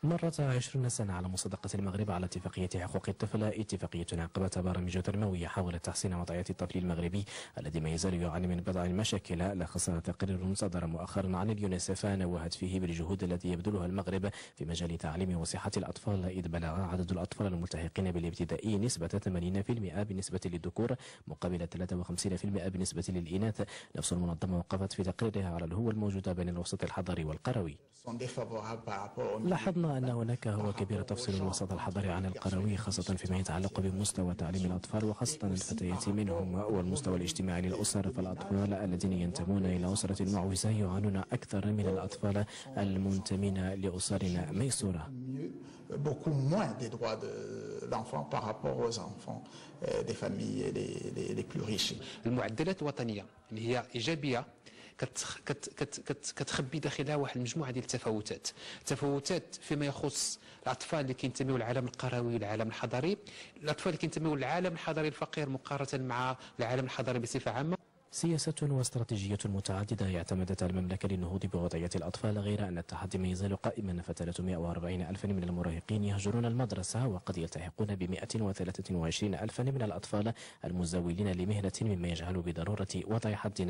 مرت 20 سنة على مصادقة المغرب على اتفاقية حقوق الطفل، اتفاقية عقبت برامج تنموية حاولت تحسين وضعية الطفل المغربي الذي ما يزال يعاني من بضع المشاكل. لخص تقرير صدر مؤخرا عن اليونسف نوهت فيه بالجهود التي يبذلها المغرب في مجال تعليم وصحة الأطفال، إذ بلغ عدد الأطفال الملتحقين بالابتدائي نسبة 80% بالنسبة للذكور مقابل 53% بالنسبة للإناث. نفس المنظمة وقفت في تقريرها على الهوة الموجودة بين الوسط الحضري والقروي. لاحظنا أن هناك هو كبير تفصيل الوسط الحضري عن القروي، خاصة فيما يتعلق بمستوى تعليم الأطفال وخاصة الفتيات منهم، والمستوى الاجتماعي للأسر. فالأطفال الذين ينتمون إلى أسرة معوزة يعانون أكثر من الأطفال المنتمين لأسر ميسورة. المعدلات الوطنية اللي هي إيجابية كتخبي داخلها واحد المجموعه ديال التفاوتات فيما يخص الاطفال اللي كينتميو للعالم القروي والعالم الحضري، الاطفال اللي كينتميو للعالم الحضري الفقير مقارنه مع العالم الحضري بصفه عامه. سياسة واستراتيجية متعددة اعتمدت المملكة للنهوض بوضعية الأطفال، غير أن التحدي ما يزال قائما، ف340 ألفا من المراهقين يهجرون المدرسة وقد يلتحقون ب123 ألفا من الأطفال المزاولين لمهنة، مما يجعل بضرورة وضع حد